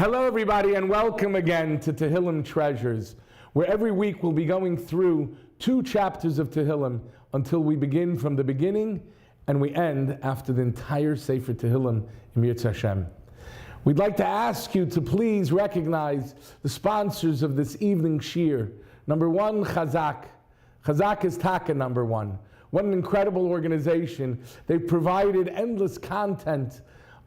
Hello everybody and welcome again to Tehillim Treasures, where every week we'll be going through 2 chapters of Tehillim until we begin from the beginning and we end after the entire Sefer Tehillim in Mir Yeshiva. We'd like to ask you to please recognize the sponsors of this evening's shir. Number 1, Chazak. Chazak is Taka number 1. What an incredible organization. They've provided endless content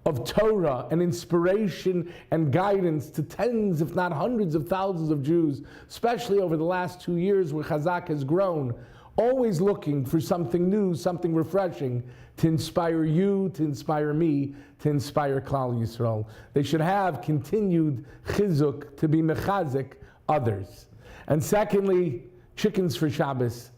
of Torah and inspiration and guidance to tens, if not hundreds of thousands of Jews, especially over the last 2 years where Chazak has grown, always looking for something new, something refreshing to inspire you, to inspire me, to inspire Kollel Yisrael. They should have continued chizuk to be mechazik others. And secondly, Chickens for Shabbos.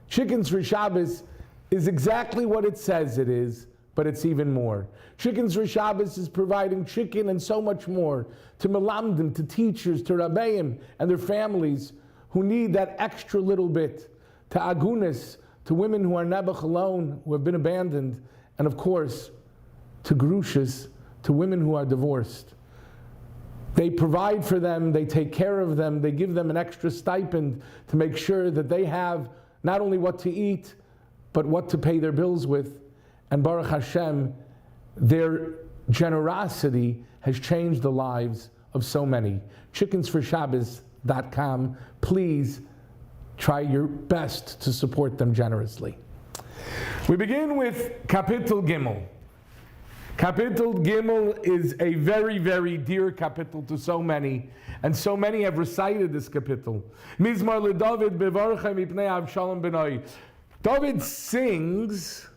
Chickens for Shabbos is exactly what it says it is, but it's even more. Chickens for Shabbos is providing chicken and so much more to melamdim, to teachers, to rabbeim and their families who need that extra little bit, to agunis, to women who are nebuch alone, who have been abandoned, and of course, to grushas, to women who are divorced. They provide for them, they take care of them, they give them an extra stipend to make sure that they have not only what to eat, but what to pay their bills with. And Baruch Hashem, their generosity has changed the lives of so many. Chickensforshabbos.com. Please try your best to support them generously. We begin with Kapitel Gimel. Kapitel Gimel is a very, very dear kapitel to so many, and so many have recited this kapitel. Mizmar LeDavid bevarcha mipnei Avshalom benoi. David sings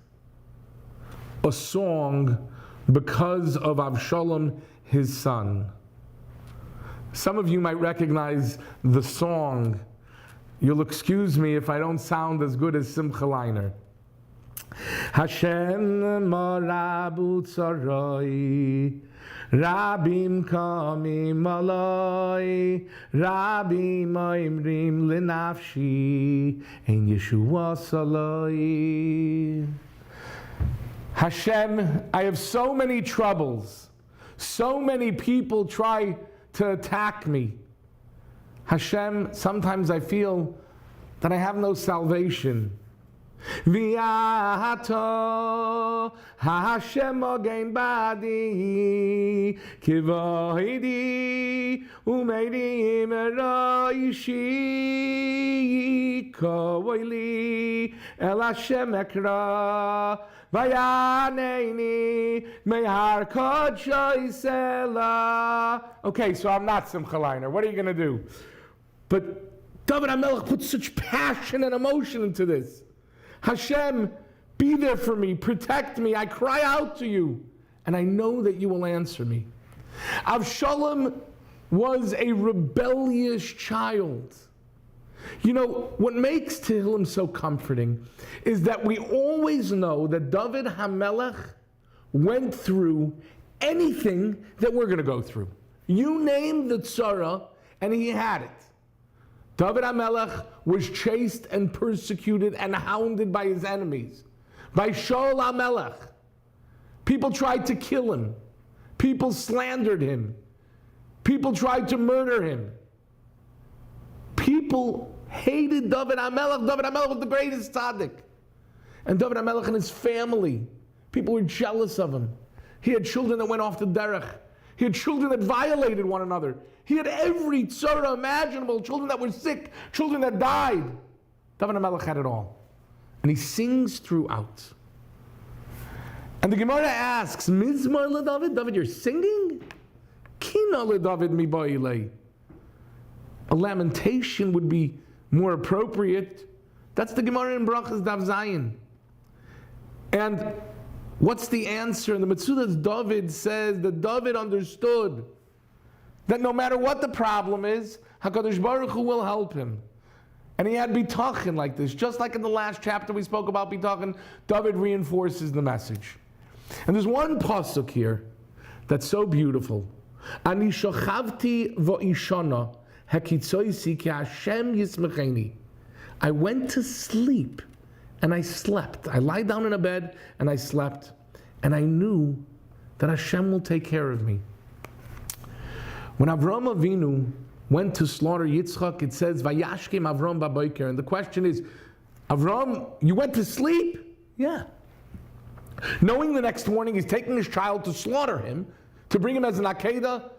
a song because of Avshalom, his son. Some of you might recognize the song. You'll excuse me if I don't sound as good as Simcha Leiner. Hashem marabu tzaroi, Rabim kamim aloi, Rabim oimrim lenafshi, ein Yeshua saloi. Hashem, I have so many troubles. So many people try to attack me. Hashem, sometimes I feel that I have no salvation. V'yato Hashem ogein badi kivohidi umeidim eroishi koili el Hashem ekra vayaneini mehar kodsho isela. Okay, so I'm not Simcha Leiner. What are you going to do? But David HaMelech put such passion and emotion into this. Hashem, be there for me, protect me, I cry out to you, and I know that you will answer me. Avshalom was a rebellious child. You know, what makes Tehillim so comforting is that we always know that David HaMelech went through anything that we're going to go through. You name the tzara, and he had it. David HaMelech was chased and persecuted and hounded by his enemies. By Shaul HaMelech. People tried to kill him. People slandered him. People tried to murder him. People hated David HaMelech. David HaMelech was the greatest tzaddik. And David HaMelech and his family, people were jealous of him. He had children that went off the derech. He had children that violated one another. He had every tzara imaginable, children that were sick, children that died. David HaMelech had it all. And he sings throughout. And the Gemara asks, Mizmar LeDavid, David, you're singing? Kina LeDavid mi ba'ilei. A lamentation would be more appropriate. That's the Gemara in Brachas Daf Zayin. And what's the answer? In the Metzudas, David says that David understood that no matter what the problem is, HaKadosh Baruch Hu will help him. And he had bitachon like this. Just like in the last chapter we spoke about bitachon, David reinforces the message. And there's one pasuk here that's so beautiful. Ani shochavti v'ishana hekitzoisi ki Hashem yismecheni. I went to sleep and I slept. I lied down in a bed and I slept. And I knew that Hashem will take care of me. When Avram Avinu went to slaughter Yitzchak, it says, Vayashkem Avram b'boker. And the question is, Avram, you went to sleep? Yeah. Knowing the next morning he's taking his child to slaughter him, to bring him as an Akedah,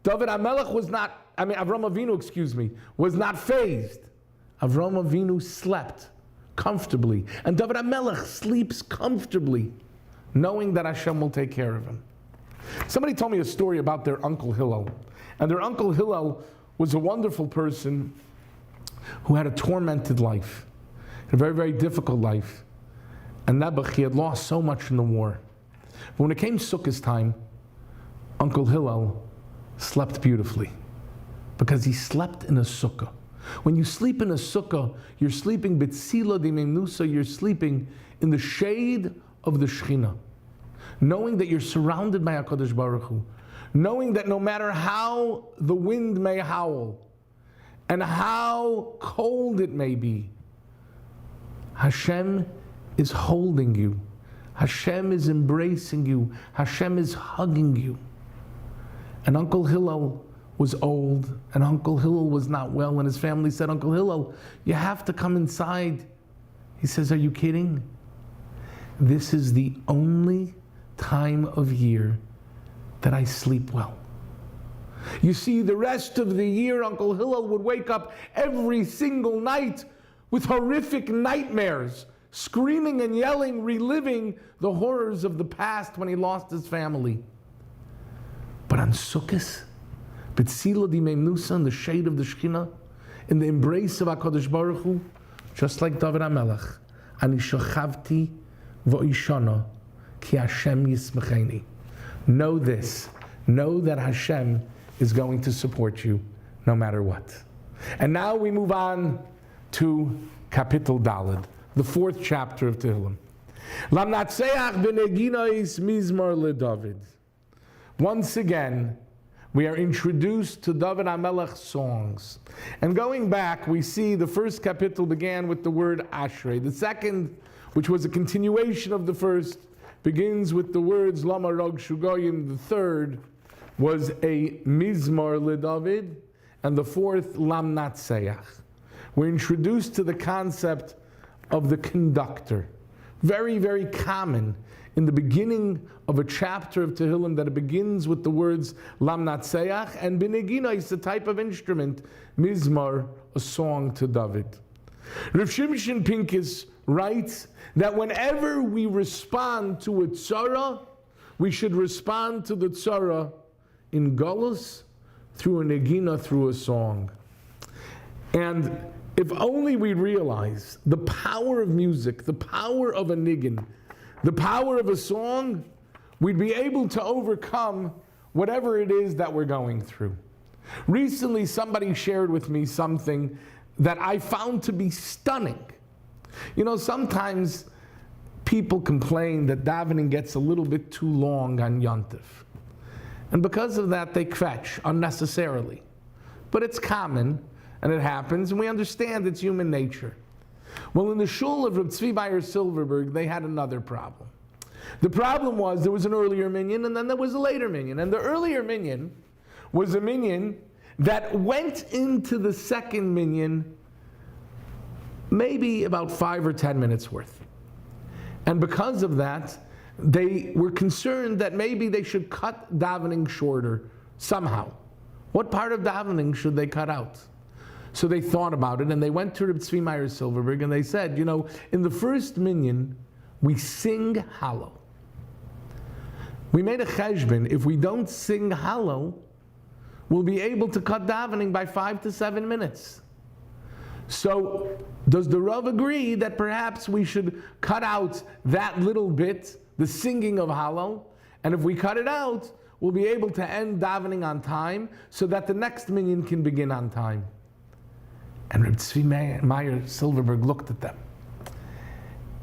Avram Avinu, was not fazed. Avram Avinu slept comfortably. And David HaMelech sleeps comfortably, knowing that Hashem will take care of him. Somebody told me a story about their Uncle Hillel. And their Uncle Hillel was a wonderful person who had a tormented life, a very, very difficult life. And Nebuch, he had lost so much in the war. But when it came Sukkot time, Uncle Hillel slept beautifully, because he slept in a sukkah. When you sleep in a sukkah, you're sleeping b'tzila d'meinusa, you're sleeping in the shade of the Shekhinah, knowing that you're surrounded by HaKadosh Baruch Hu, knowing that no matter how the wind may howl and how cold it may be, Hashem is holding you. Hashem is embracing you. Hashem is hugging you. And Uncle Hillel was old, and Uncle Hillel was not well, and his family said, Uncle Hillel, you have to come inside. He says, are you kidding? This is the only time of year that I sleep well. You see, the rest of the year, Uncle Hillel would wake up every single night with horrific nightmares, screaming and yelling, reliving the horrors of the past when he lost his family. But on Sukkot, B'tzila d'meinusa, in the shade of the Shekhinah, in the embrace of HaKadosh Baruch Hu, just like David HaMelech, Ani shochavti v'ishana ki Hashem yismecheni. Know this, know that Hashem is going to support you no matter what. And now we move on to Kapitel Daled, the 4th chapter of Tehillim. Lamnatseach b'neginais mizmor leDavid. Once again, we are introduced to David HaMelech's songs. And going back, we see the first kapitel began with the word Ashrei. The second, which was a continuation of the first, begins with the words Lama Rog Shugoyim. The third was a Mizmor leDavid. And the fourth, Lam Natseach. We're introduced to the concept of the conductor. Very, very common in the beginning of a chapter of Tehillim, that it begins with the words Lam Natseach, and Binegina is the type of instrument, Mizmar, a song to David. Rav Shimshon Pincus writes that whenever we respond to a tzara, we should respond to the tzara in galus, through a negina, through a song. And if only we realize the power of music, the power of a niggin, the power of a song, we'd be able to overcome whatever it is that we're going through. Recently, somebody shared with me something that I found to be stunning. You know, sometimes people complain that davening gets a little bit too long on Yontif. And because of that, they kvetch unnecessarily. But it's common, and it happens, and we understand it's human nature. Well, in the shul of Reb Tzvi Meyer Silverberg, they had another problem. The problem was there was an earlier minyan, and then there was a later minyan. And the earlier minyan was a minyan that went into the second minyan maybe about 5 or 10 minutes worth. And because of that, they were concerned that maybe they should cut davening shorter somehow. What part of davening should they cut out? So they thought about it, and they went to Reb Tzvi Meyer Silverberg, and they said, you know, in the first minyan, we sing Hallow. We made a cheshbon. If we don't sing Hallow, we'll be able to cut davening by 5 to 7 minutes. So does the Rav agree that perhaps we should cut out that little bit, the singing of Hallow, and if we cut it out, we'll be able to end davening on time so that the next minyan can begin on time? And Reb Tzvi Meyer Silverberg looked at them,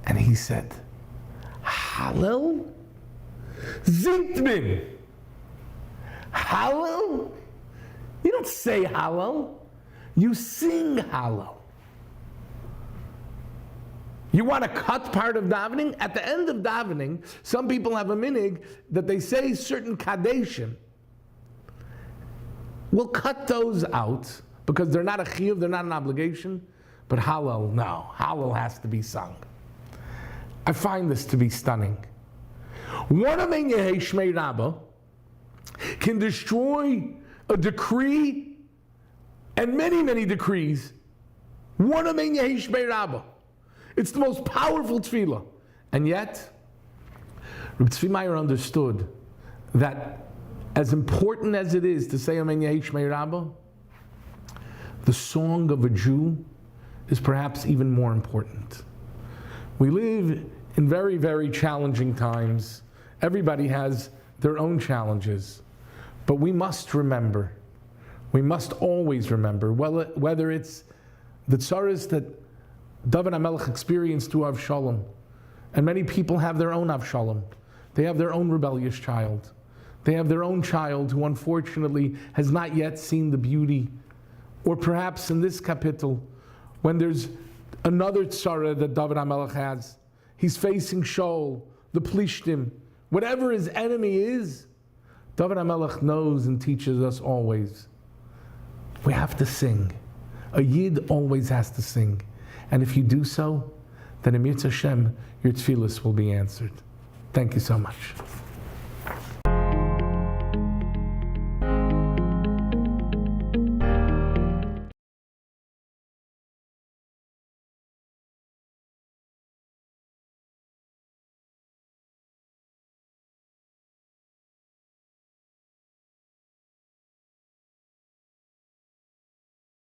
and he said, Hallel? Singt min! Hallel? You don't say Hallel, you sing Hallel. You want to cut part of davening? At the end of davening, some people have a minig that they say certain kadeshim. We'll cut those out because they're not a chiyuv, they're not an obligation. But Hallel, no. Hallel has to be sung. I find this to be stunning. One of Yehei Shmei Rabbah can destroy a decree and many, many decrees. One of Yehei Shmei Rabbah. It's the most powerful tefillah. And yet, Rabbi Tzvi Meyer understood that as important as it is to say Amen Yehei Shmei Rabbah, the song of a Jew is perhaps even more important. We live in very, very challenging times. Everybody has their own challenges. But we must remember, we must always remember, whether it's the tzaras that David HaMelech experienced through Avshalom, and many people have their own Avshalom. They have their own rebellious child. They have their own child who unfortunately has not yet seen the beauty. Or perhaps in this kapitel, when there's another tzara that David HaMelech has, he's facing Shaul, the Plishtim, whatever his enemy is, David HaMelech knows and teaches us always. We have to sing. A Yid always has to sing. And if you do so, then in Mir Hashem, your tefillas will be answered. Thank you so much.